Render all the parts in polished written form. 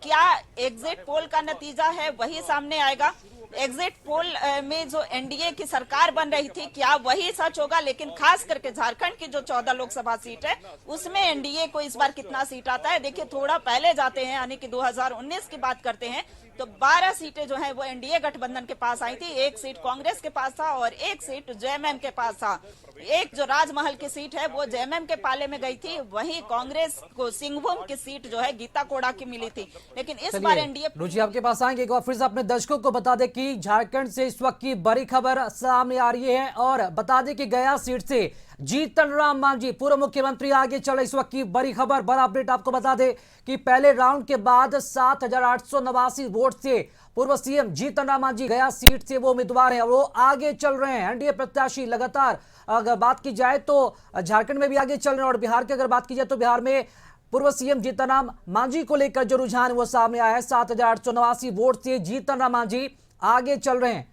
क्या exit poll का नतीजा है वही सामने आएगा। एग्जिट पोल में जो एनडीए की सरकार बन रही थी, क्या वही सच होगा? लेकिन खास करके झारखंड की जो 14 लोकसभा सीट है उसमें एनडीए को इस बार कितना सीट आता है। देखिए, थोड़ा पहले जाते हैं, यानी कि 2019 की बात करते हैं, तो 12 सीटें जो है वो एनडीए गठबंधन के पास आई थी, एक सीट कांग्रेस के पास था और एक सीट जेएमएम के पास था। एक जो राजमहल की सीट है वो जेएमएम के पाले में गई थी, वहीं कांग्रेस को सिंहभूम की सीट जो है गीता कोड़ा की मिली थी। लेकिन इस बार एनडीए। रुचि, आपके पास आएंगे। एक बार फिर से अपने दर्शकों को बता दें कि झारखंड से इस वक्त की बड़ी खबर सामने आ रही है और बता दें कि गया सीट से जीतन राम मांझी पूर्व मुख्यमंत्री आगे चल रहे। इस वक्त की बड़ी खबर, बड़ा अपडेट आपको बता दें कि पहले राउंड के बाद 7,889 वोट से पूर्व सीएम जीतन राम मांझी गया सीट से वो उम्मीदवार हैं और वो आगे चल रहे हैं। एनडीए प्रत्याशी लगातार, अगर बात की जाए तो झारखंड में भी आगे चल रहे हैं और बिहार की अगर बात की जाए तो बिहार में पूर्व सीएम जीतन राम मांझी को लेकर जो रुझान वो सामने आया है। 7,889 वोट से जीतन राम मांझी आगे चल रहे हैं।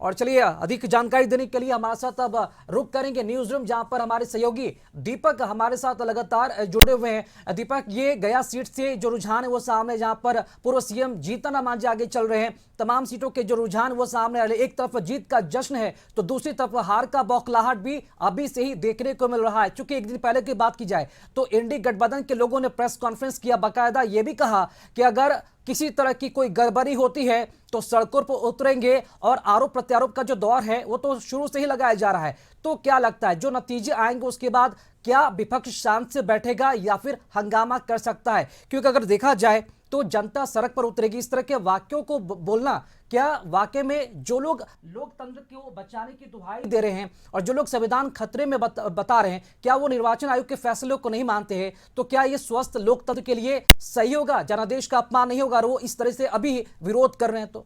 और चलिए, अधिक जानकारी देने के लिए हमारे साथ अब रुक करेंगे न्यूज रूम, जहां पर हमारे सहयोगी दीपक हमारे साथ लगातार जुड़े हुए हैं। दीपक, ये गया सीट से जो रुझान है वो सामने, जहां पर पूर्व सीएम जीतन राम मांझी आगे चल रहे हैं, तमाम सीटों के जो रुझान वो सामने आ रहे हैं। एक तरफ जीत का जश्न है तो दूसरी तरफ हार का बौखलाहट भी अभी से ही देखने को मिल रहा है। चूंकि एक दिन पहले की बात की जाए तो इंडी गठबंधन के लोगों ने प्रेस कॉन्फ्रेंस किया, बाकायदा ये भी कहा कि अगर किसी तरह की कोई गड़बड़ी होती है तो सड़कों पर उतरेंगे और आरोप प्रत्यारोप का जो दौर है वो तो शुरू से ही लगाया जा रहा है। तो क्या लगता है, जो नतीजे आएंगे उसके बाद क्या विपक्ष शांत से बैठेगा या फिर हंगामा कर सकता है? क्योंकि अगर देखा जाए तो जनता सड़क पर उतरेगी। इस तरह के वाक्यों को बोलना, क्या वाकई में जो लोग लोकतंत्र को बचाने की दुहाई दे रहे हैं और जो लोग संविधान खतरे में बता रहे हैं, क्या वो निर्वाचन आयोग के फैसलों को नहीं मानते हैं? तो क्या ये स्वस्थ लोकतंत्र के लिए सही होगा? जनादेश का अपमान नहीं होगा? वो इस तरह से अभी विरोध कर रहे हैं तो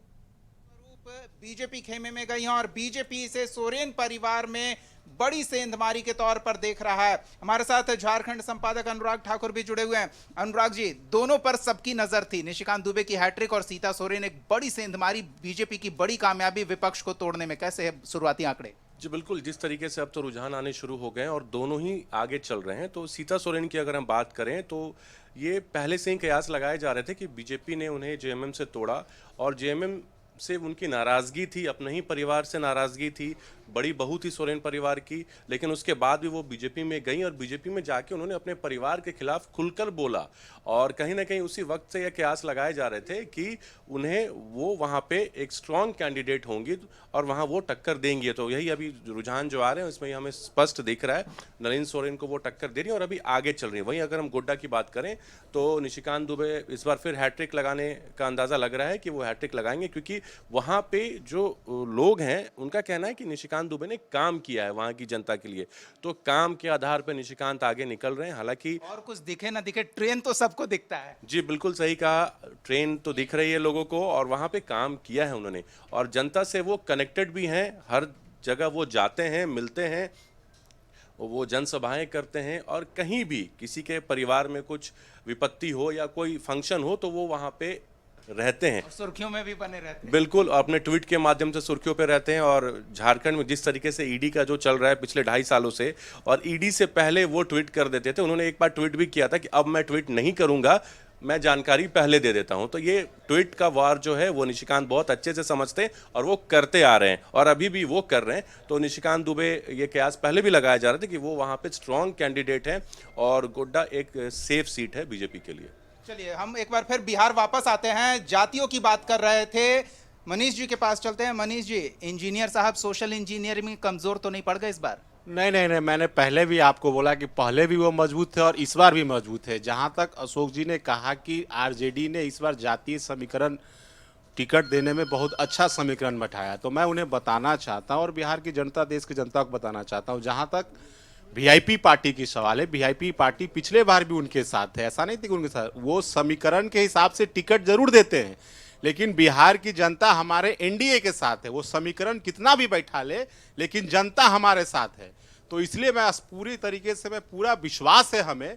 बीजेपी खेमे में गई हैं और बीजेपी इसे सोरेन परिवार में बड़ी सेंधमारी के तौर पर देख रहा है। हमारे साथ झारखंड संपादक अनुराग ठाकुर भी जुड़े हुए हैं। अनुराग जी, दोनों पर सबकी नजर थी, निशिकांत दुबे की हैट्रिक और सीता सोरेन, एक बड़ी सेंधमारी, बीजेपी की बड़ी कामयाबी विपक्ष को तोड़ने में। कैसे है शुरुआती आंकड़े? जी बिल्कुल, जिस तरीके से अब तो रुझान आने शुरू हो गए हैं और दोनों ही आगे चल रहे हैं, तो सीता सोरेन की अगर हम बात करें तो ये पहले से ही कयास लगाए जा रहे थे कि बीजेपी ने उन्हें जेएमएम से तोड़ा और जेएमएम से उनकी नाराज़गी थी, अपने ही परिवार से नाराज़गी थी, बड़ी बहू थी सोरेन परिवार की। लेकिन उसके बाद भी वो बीजेपी में गई और बीजेपी में जाके उन्होंने अपने परिवार के खिलाफ खुलकर बोला और कहीं ना कहीं उसी वक्त से ये कयास लगाए जा रहे थे कि उन्हें वो वहाँ पे एक स्ट्रॉन्ग कैंडिडेट होंगी और वहाँ वो टक्कर देंगे। तो यही अभी रुझान जो आ रहे हैं इसमें हमें स्पष्ट दिख रहा है, नलिन सोरेन को वो टक्कर दे रही है और अभी आगे चल रही है। वहीं अगर हम गोड्डा की बात करें तो निशिकांत दुबे इस बार फिर हैट्रिक लगाने का अंदाज़ा लग रहा है कि वो हैट्रिक लगाएंगे, क्योंकि वहाँ पे जो लोग हैं उनका कहना है कि निशिकांत दुबे ने काम किया है वहाँ की जनता के लिए, तो काम के आधार पर निशिकांत आगे निकल रहे हैं। हालांकि और कुछ दिखे ना दिखे, ट्रेन तो सबको दिखता है। जी बिल्कुल सही कहा, ट्रेन तो दिख रही है लोगों को और वहाँ पे काम किया है उन्होंने और जनता से वो कनेक्टेड भी हैं, हर जगह वो जाते हैं, मिलते हैं, वो जनसभाएं करते हैं और कहीं भी किसी के परिवार में कुछ विपत्ति हो या कोई फंक्शन हो तो वो वहाँ पे रहते हैं, सुर्खियों में भी बने रहते हैं। बिल्कुल, अपने ट्वीट के माध्यम से सुर्खियों पे रहते हैं। और झारखंड में जिस तरीके से ईडी का जो चल रहा है पिछले 2.5 सालों से, और ईडी से पहले वो ट्वीट कर देते थे, उन्होंने एक बार ट्वीट भी किया था कि अब मैं ट्वीट नहीं करूंगा, मैं जानकारी पहले दे देता हूं। तो ये ट्वीट का वार जो है वो निशिकांत बहुत अच्छे से समझते हैं और वो करते आ रहे हैं और अभी भी वो कर रहे हैं। तो निशिकांत दुबे, ये कयास पहले भी लगाया जा रहा था कि वो वहाँ पे स्ट्रॉन्ग कैंडिडेट हैं और गोड्डा एक सेफ सीट है बीजेपी के लिए। चलिए हम एक बार फिर बिहार वापस आते हैं, जातियों की बात कर रहे थे, मनीष जी के पास चलते हैं। मनीष जी, इंजीनियर साहब सोशल इंजीनियरिंग में कमजोर तो नहीं पड़ गए इस बार? नहीं, मैंने पहले भी आपको बोला कि पहले भी वो मजबूत थे और इस बार भी मजबूत है। जहां तक अशोक जी ने कहा कि आरजेडी ने इस बार जातीय समीकरण टिकट देने में बहुत अच्छा समीकरण बैठाया, तो मैं उन्हें बताना चाहता हूं और बिहार की जनता, देश की जनता को बताना चाहता हूं। जहां तक वीआईपी पार्टी की सवाल है, वीआईपी पार्टी पिछले बार भी उनके साथ है, ऐसा नहीं थी कि उनके साथ, वो समीकरण के हिसाब से टिकट जरूर देते हैं, लेकिन बिहार की जनता हमारे एनडीए के साथ है। वो समीकरण कितना भी बैठा ले लेकिन जनता हमारे साथ है। तो इसलिए मैं पूरी तरीके से, मैं पूरा विश्वास है हमें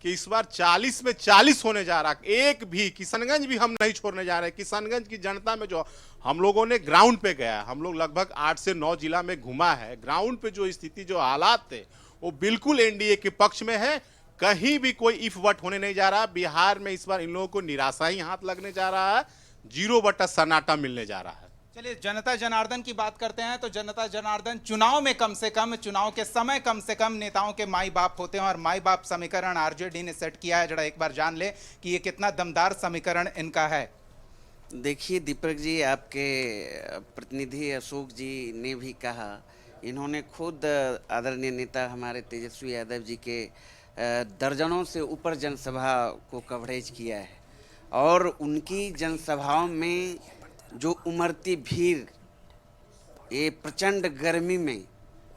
कि इस बार 40 में 40 होने जा रहा। एक भी किशनगंज भी हम नहीं छोड़ने जा रहे। किशनगंज की जनता में जो हम लोगों ने ग्राउंड पे गया, हम लोग लगभग 8 से 9 जिला में घुमा है, ग्राउंड पे जो स्थिति, जो हालात थे वो बिल्कुल एनडीए के पक्ष में है। कहीं भी कोई इफ वट होने नहीं जा रहा। बिहार में इस बार इन लोगों को निराशा ही हाथ लगने जा रहा है, 0 सन्नाटा मिलने जा रहा है। चलिए जनता जनार्दन की बात करते हैं। तो जनता जनार्दन चुनाव में कम से कम, चुनाव के समय कम से कम नेताओं के माई बाप होते हैं, और माई बाप समीकरण आरजेडी ने सेट किया है। जरा एक बार जान ले कि ये कितना दमदार समीकरण इनका है। देखिए दीपक जी, आपके प्रतिनिधि अशोक जी ने भी कहा, इन्होंने खुद आदरणीय नेता हमारे तेजस्वी यादव जी के दर्जनों से ऊपर जनसभा को कवरेज किया है, और उनकी जनसभाओं में जो उमड़ती भीड़, ये प्रचंड गर्मी में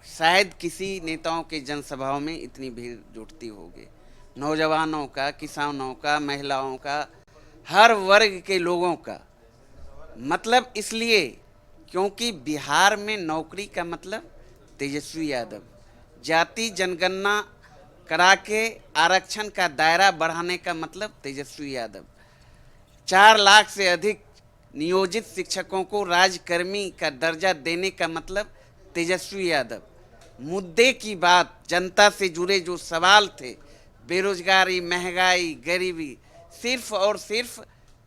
शायद किसी नेताओं के जनसभाओं में इतनी भीड़ जुटती होगी। नौजवानों का, किसानों का, महिलाओं का, हर वर्ग के लोगों का। मतलब इसलिए क्योंकि बिहार में नौकरी का मतलब तेजस्वी यादव, जाति जनगणना करा के आरक्षण का दायरा बढ़ाने का मतलब तेजस्वी यादव, 4 लाख से अधिक नियोजित शिक्षकों को राजकर्मी का दर्जा देने का मतलब तेजस्वी यादव, मुद्दे की बात, जनता से जुड़े जो सवाल थे, बेरोजगारी, महंगाई, गरीबी, सिर्फ और सिर्फ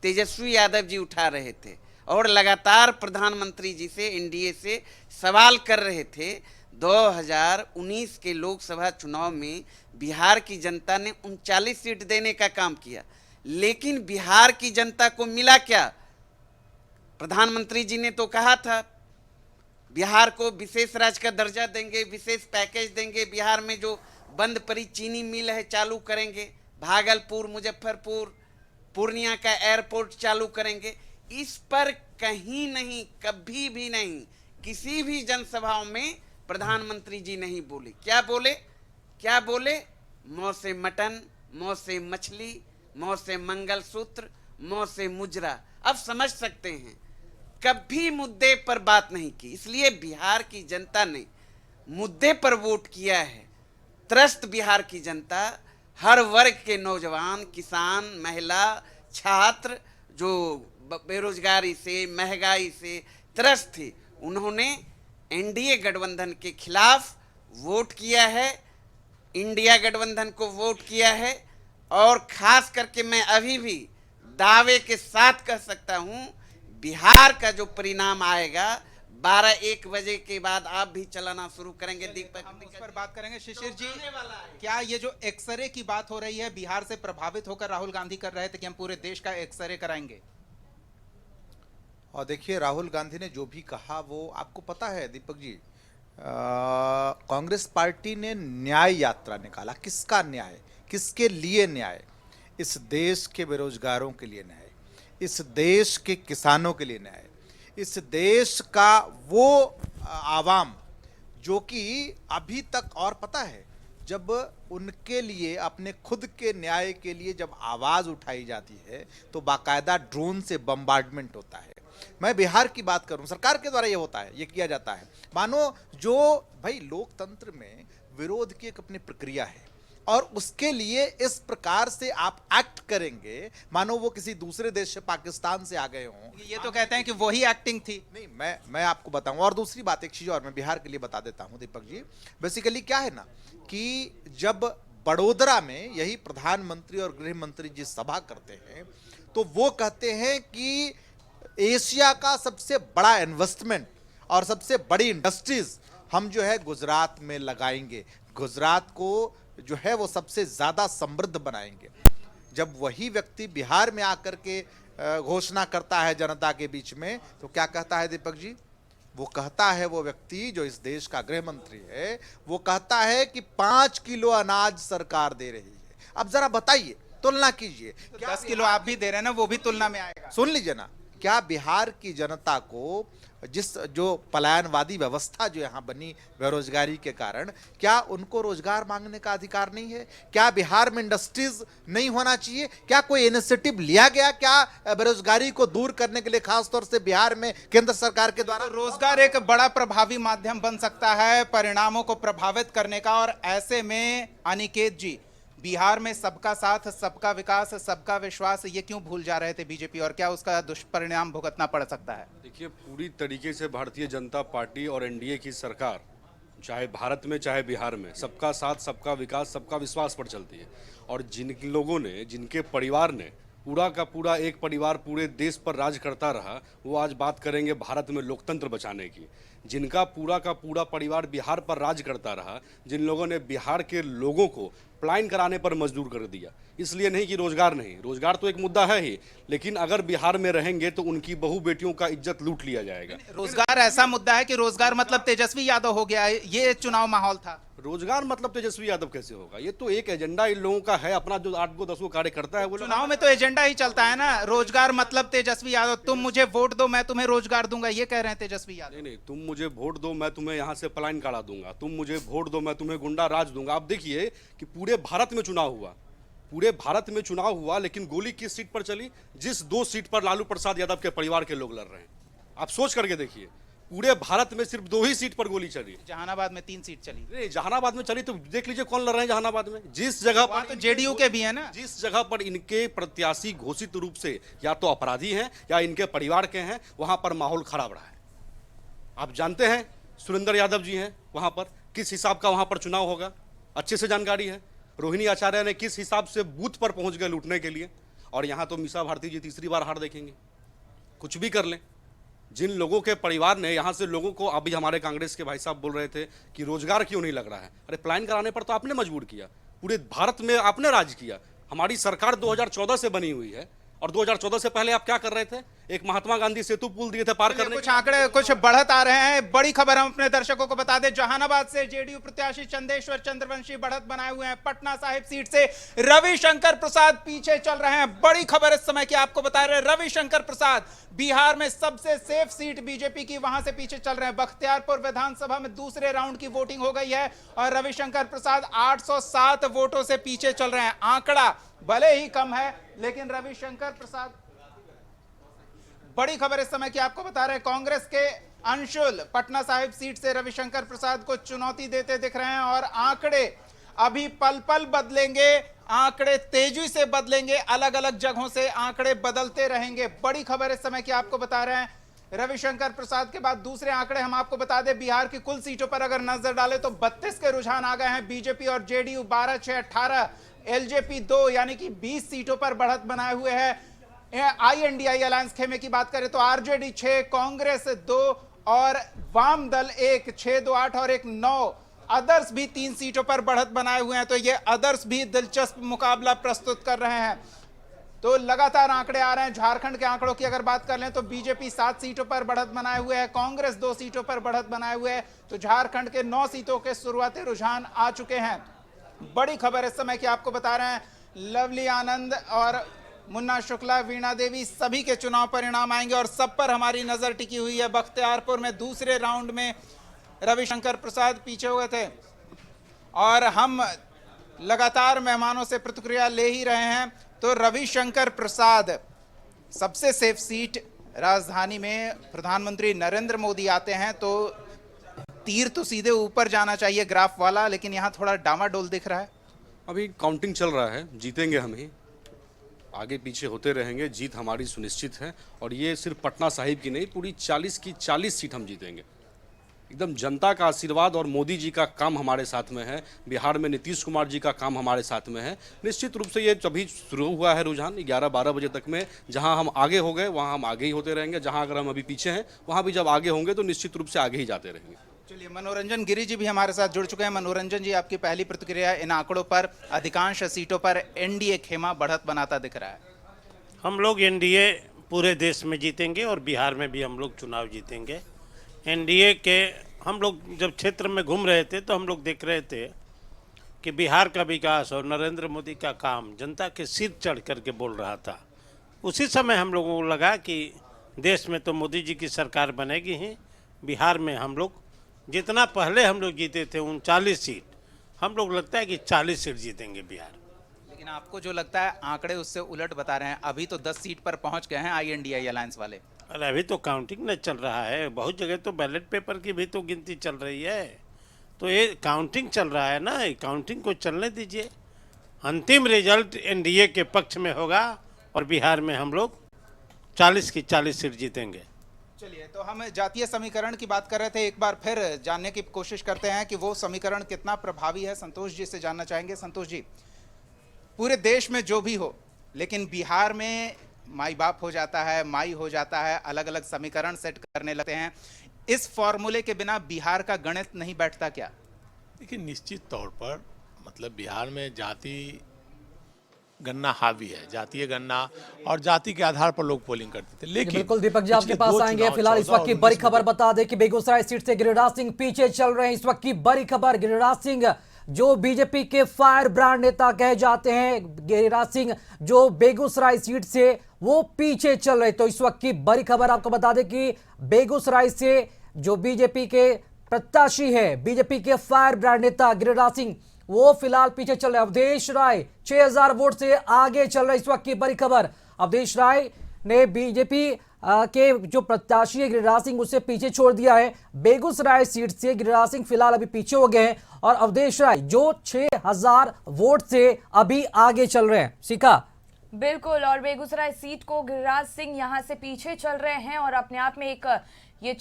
तेजस्वी यादव जी उठा रहे थे, और लगातार प्रधानमंत्री जी से, एनडीए से सवाल कर रहे थे। 2019 के लोकसभा चुनाव में बिहार की जनता ने 39 सीट देने का काम किया, लेकिन बिहार की जनता को मिला क्या? प्रधानमंत्री जी ने तो कहा था बिहार को विशेष राज्य का दर्जा देंगे, विशेष पैकेज देंगे, बिहार में जो बंद पड़ी चीनी मिल है चालू करेंगे, भागलपुर, मुजफ्फरपुर, पूर्णिया का एयरपोर्ट चालू करेंगे। इस पर कहीं नहीं, कभी भी नहीं, किसी भी जनसभाओं में प्रधानमंत्री जी नहीं बोले। क्या बोले? क्या बोले? मौत से मटन, मौत से मछली, मौत से मंगलसूत्र, मौत से मुजरा। अब समझ सकते हैं, कभी मुद्दे पर बात नहीं की। इसलिए बिहार की जनता ने मुद्दे पर वोट किया है। त्रस्त बिहार की जनता, हर वर्ग के नौजवान, किसान, महिला, छात्र जो बेरोजगारी से, महंगाई से त्रस्त थे, उन्होंने एनडीए गठबंधन के खिलाफ वोट किया है, इंडिया गठबंधन को वोट किया है। और खास करके मैं अभी भी दावे के साथ कह सकता हूं, बिहार का जो परिणाम आएगा 12-1 बजे के बाद आप भी चलाना शुरू करेंगे। दीपक, हम उस पर बात करेंगे। शिशिर जी, क्या ये जो एक्सरे की बात हो रही है, बिहार से प्रभावित होकर राहुल गांधी कर रहे थे कि हम पूरे देश का एक्सरे कराएंगे? और देखिए, राहुल गांधी ने जो भी कहा वो आपको पता है दीपक जी, कांग्रेस पार्टी ने न्याय यात्रा निकाला। किसका न्याय? किसके लिए न्याय? इस देश के बेरोजगारों के लिए न्याय, इस देश के किसानों के लिए न्याय, इस देश का वो आवाम जो कि अभी तक, और पता है, जब उनके लिए, अपने खुद के न्याय के लिए जब आवाज़ उठाई जाती है तो बाकायदा ड्रोन से बम्बार्डमेंट होता है। मैं बिहार की बात करूं, सरकार के द्वारा ये होता है, ये किया जाता है। मानो जो भाई लोकतंत्र में विरोध की एक अपनी प्रक्रिया है, और उसके लिए इस प्रकार से आप एक्ट करेंगे मानो वो किसी दूसरे देश से, पाकिस्तान से आ गए हों। ये तो कहते हैं कि वही एक्टिंग थी। नहीं, मैं आपको बताऊं। और दूसरी बात, एक चीज और मैं बिहार के लिए बता देता हूं दीपक जी। बेसिकली क्या है ना कि जब बड़ोदरा में यही प्रधानमंत्री और गृह मंत्री जी सभा करते हैं तो वो कहते हैं कि एशिया का सबसे बड़ा इन्वेस्टमेंट और सबसे बड़ी इंडस्ट्रीज हम जो है गुजरात में लगाएंगे, गुजरात को जो है वो सबसे ज्यादा समृद्ध बनाएंगे। जब वही व्यक्ति बिहार में आकर के घोषणा करता है जनता के बीच में, तो क्या कहता है दीपक जी? वो कहता है, वो व्यक्ति जो इस देश का गृह मंत्री है, वो कहता है कि 5 किलो अनाज सरकार दे रही है। अब जरा बताइए, तुलना कीजिए। 10 किलो आप भी दे रहे हैं ना, वो भी तुलना में आएगा। सुन लीजिए ना, क्या बिहार की जनता को जिस जो पलायनवादी व्यवस्था जो यहाँ बनी बेरोजगारी के कारण, क्या उनको रोजगार मांगने का अधिकार नहीं है? क्या बिहार में इंडस्ट्रीज नहीं होना चाहिए? क्या कोई इनिशिएटिव लिया गया क्या बेरोजगारी को दूर करने के लिए, खासतौर से बिहार में केंद्र सरकार के द्वारा? तो रोजगार एक बड़ा प्रभावी माध्यम बन सकता है परिणामों को प्रभावित करने का। और ऐसे में अनिकेत जी, बिहार में सबका साथ, सबका विकास, सबका विश्वास, ये क्यों भूल जा रहे थे बीजेपी, और क्या उसका दुष्परिणाम भुगतना पड़ सकता है? देखिए, पूरी तरीके से भारतीय जनता पार्टी और एनडीए की सरकार चाहे भारत में चाहे बिहार में, सबका साथ, सबका विकास, सबका विश्वास पर चलती है। और जिन लोगों ने, जिनके परिवार ने पूरा का पूरा एक परिवार पूरे देश पर राज करता रहा, वो आज बात करेंगे भारत में लोकतंत्र बचाने की। जिनका पूरा का पूरा परिवार बिहार पर राज करता रहा, जिन लोगों ने बिहार के लोगों को पलायन कराने पर मजबूर कर दिया, इसलिए नहीं कि रोजगार नहीं, रोजगार तो एक मुद्दा है ही, लेकिन अगर बिहार में रहेंगे तो उनकी बहू बेटियों का इज्जत लूट लिया जाएगा। रोजगार ऐसा मुद्दा है कि रोजगार मतलब तेजस्वी यादव हो गया है, ये चुनाव माहौल था। रोजगार मतलब तेजस्वी यादव कैसे होगा? ये तो एक एजेंडा इन लोगों का है, अपना जो 8 को 10 को कार्य करता है वो चुनाव में तो एजेंडा ही चलता है ना, रोजगार मतलब तेजस्वी यादव, तुम मुझे वोट दो मैं तुम्हें रोजगार दूंगा, ये कह रहे हैं तेजस्वी यादव। नहीं, तुम मुझे वोट दो मैं तुम्हें यहाँ से पलायन करा दूंगा, तुम मुझे वोट दो मैं तुम्हें गुंडा राज दूंगा। आप देखिए कि पूरे भारत में चुनाव हुआ, पूरे भारत में चुनाव हुआ, लेकिन गोली किस सीट पर चली? जिस 2 सीट पर लालू प्रसाद यादव के परिवार के लोग लड़ रहे हैं। आप सोच करके देखिए, पूरे भारत में सिर्फ 2 ही सीट पर गोली चली। जहानाबाद में 3 सीट चली। नहीं, जहानाबाद में चली तो देख लीजिए कौन लड़ रहे हैं जहानाबाद में। जिस जगह पर तो जेडीयू के भी है ना, जिस जगह पर इनके प्रत्याशी घोषित रूप से या तो अपराधी हैं या इनके परिवार के हैं, वहां पर माहौल खराब रहा है। आप जानते हैं सुरेंद्र यादव जी हैं, वहां पर किस हिसाब का वहां पर चुनाव होगा, अच्छे से जानकारी है। रोहिणी आचार्य ने किस हिसाब से बूथ पर पहुंच गए लूटने के लिए, और यहां तो मीसा भारती जी तीसरी बार हार देखेंगे। कुछ भी कर लें, जिन लोगों के परिवार ने यहां से लोगों को, अभी हमारे कांग्रेस के भाई साहब बोल रहे थे कि रोजगार क्यों नहीं लग रहा है, अरे पलायन कराने पर तो आपने मजबूर किया, पूरे भारत में आपने राज किया। हमारी सरकार 2014 से बनी हुई है, और 2014 से पहले आप क्या कर रहे थे? एक महात्मा गांधी सेतु पुल दिए थे पार करने। कुछ आंकड़े कुछ बढ़त आ रहे हैं। बड़ी खबर हम अपने दर्शकों को बता दें, जहानाबाद से जेडीयू प्रत्याशी चंदेश्वर चंद्रवंशी बढ़त बनाए हुए हैं। पटना साहिब सीट से रविशंकर प्रसाद पीछे चल रहे हैं। बड़ी खबर इस समय की आपको बता रहे हैं, रविशंकर प्रसाद बिहार में सबसे सेफ सीट बीजेपी की, वहां से पीछे चल रहे हैं। बख्तियारपुर विधानसभा में दूसरे राउंड की वोटिंग हो गई है और रविशंकर प्रसाद 807 वोटों से पीछे चल रहे हैं। आंकड़ा भले ही कम है, लेकिन रविशंकर प्रसाद। बड़ी खबर इस समय की आपको बता रहे हैं, कांग्रेस के अंशुल पटना साहिब सीट से रविशंकर प्रसाद को चुनौती देते दिख रहे हैं और आंकड़े अभी पल पल बदलेंगे, आंकड़े तेजी से बदलेंगे, अलग अलग जगहों से आंकड़े बदलते रहेंगे। बड़ी खबर इस समय की आपको बता रहे हैं, रविशंकर प्रसाद के बाद दूसरे आंकड़े हम आपको बता दें। बिहार की कुल सीटों पर अगर नजर डालें तो 32 के रुझान आ गए हैं। बीजेपी और जेडीयू 12, 6, 18, एलजेपी 2 यानी कि 20 सीटों पर बढ़त बनाए हुए है। INDI अलायंस खेमे की बात करें तो आरजेडी 6, कांग्रेस 2 और वाम दल 1, 6, 2, 8 और 1, 9। अदर्स भी 3 सीटों पर बढ़त बनाए हुए हैं, तो ये अदर्स भी दिलचस्प मुकाबला प्रस्तुत कर रहे हैं। तो लगातार आंकड़े आ रहे हैं। झारखंड के आंकड़ों की अगर बात कर लें तो बीजेपी 7 सीटों पर बढ़त बनाए हुए है, कांग्रेस 2 सीटों पर बढ़त बनाए हुए है, तो झारखंड के 9 सीटों के शुरुआती रुझान आ चुके हैं। बड़ी खबर इस समय की आपको बता रहे हैं, लवली आनंद और मुन्ना शुक्ला, वीणा देवी सभी के चुनाव परिणाम आएंगे और सब पर हमारी नजर टिकी हुई है। बख्तियारपुर में दूसरे राउंड में रविशंकर प्रसाद पीछे हुए थे और हम लगातार मेहमानों से प्रतिक्रिया ले ही रहे हैं। तो रविशंकर प्रसाद सबसे सेफ सीट, राजधानी में प्रधानमंत्री नरेंद्र मोदी आते हैं तो तीर तो सीधे ऊपर जाना चाहिए ग्राफ वाला, लेकिन यहां थोड़ा डामाडोल दिख रहा है। अभी काउंटिंग चल रहा है, जीतेंगे हम ही, आगे पीछे होते रहेंगे, जीत हमारी सुनिश्चित है। और ये सिर्फ पटना साहिब की नहीं, पूरी 40 की 40 सीट हम जीतेंगे। एकदम जनता का आशीर्वाद और मोदी जी का काम हमारे साथ में है। बिहार में नीतीश कुमार जी का काम हमारे साथ में है। निश्चित रूप से ये तभी शुरू हुआ है रुझान 11-12 बजे तक में। जहां हम आगे हो गए वहां हम आगे ही होते रहेंगे, जहां अगर हम अभी पीछे हैं वहां भी जब आगे होंगे तो निश्चित रूप से आगे ही जाते रहेंगे। चलिए, मनोरंजन गिरी जी भी हमारे साथ जुड़ चुके हैं। मनोरंजन जी, आपकी पहली प्रतिक्रिया इन आंकड़ों पर? अधिकांश सीटों पर एनडीए खेमा बढ़त बनाता दिख रहा है। हम लोग एनडीए पूरे देश में जीतेंगे और बिहार में भी हम लोग चुनाव जीतेंगे। एनडीए के हम लोग जब क्षेत्र में घूम रहे थे तो हम लोग देख रहे थे कि बिहार का विकास और नरेंद्र मोदी का काम जनता के सिर चढ़ करके बोल रहा था। उसी समय हम लोगों को लगा कि देश में तो मोदी जी की सरकार बनेगी ही, बिहार में हम लोग जितना पहले हम लोग जीते थे 39 सीट, हम लोग लगता है कि 40 सीट जीतेंगे बिहार। लेकिन आपको जो लगता है आंकड़े उससे उलट बता रहे हैं। अभी तो 10 सीट पर पहुंच गए हैं INDI अलायंस वाले। अरे अभी तो काउंटिंग न चल रहा है, बहुत जगह तो बैलेट पेपर की भी तो गिनती चल रही है। तो ये काउंटिंग चल रहा है ना, काउंटिंग को चलने दीजिए। अंतिम रिजल्ट एनडीए के पक्ष में होगा और बिहार में हम लोग 40 की 40 सीट जीतेंगे। चलिए, तो हम जातीय समीकरण की बात कर रहे थे, एक बार फिर जानने की कोशिश करते हैं कि वो समीकरण कितना प्रभावी है। संतोष जी से जानना चाहेंगे। संतोष जी, पूरे देश में जो भी हो, लेकिन बिहार में माई बाप हो जाता है, माई हो जाता है, अलग अलग समीकरण सेट करने लगते हैं। इस फॉर्मूले के बिना बिहार का गणित नहीं बैठता क्या? देखिए, निश्चित तौर पर मतलब बिहार में जाति गणना हावी है, जातीय गणना और जाति के आधार पर लोग पोलिंग करते थे। लेकिन बिल्कुल दीपक जी, आपके पिछले पास दो आएंगे। चुनाव, फिलहाल इस 14 वक्त की और बड़ी 19 खबर में बता दें कि बेगूसराय सीट से गिरिराज सिंह पीछे चल रहे हैं। इस वक्त की बड़ी खबर, गिरिराज सिंह जो बीजेपी के फायर ब्रांड नेता कहे जाते हैं, गिरिराज सिंह जो बेगूसराय सीट से वो पीछे चल रहे। तो इस वक्त की बड़ी खबर आपको बता दें कि बेगूसराय से जो बीजेपी के प्रत्याशी है, बीजेपी के फायर ब्रांड नेता गिरिराज सिंह, वो फिलहाल पीछे चल रहे। अवधेश राय 6000 वोट से आगे चल रहे। इस वक्त की बड़ी खबर, अवधेश राय ने बीजेपी के जो प्रत्याशी है गिरिराज सिंह, उससे पीछे छोड़ दिया है। बेगूसराय सीट से गिरिराज सिंह फिलहाल अभी पीछे हो गए हैं और अवधेश राय जो 6000 वोट से अभी आगे चल रहे हैं। शिखा, बिल्कुल, और बेगूसराय सीट को गिरिराज सिंह यहां से पीछे चल रहे हैं और अपने आप में एक ये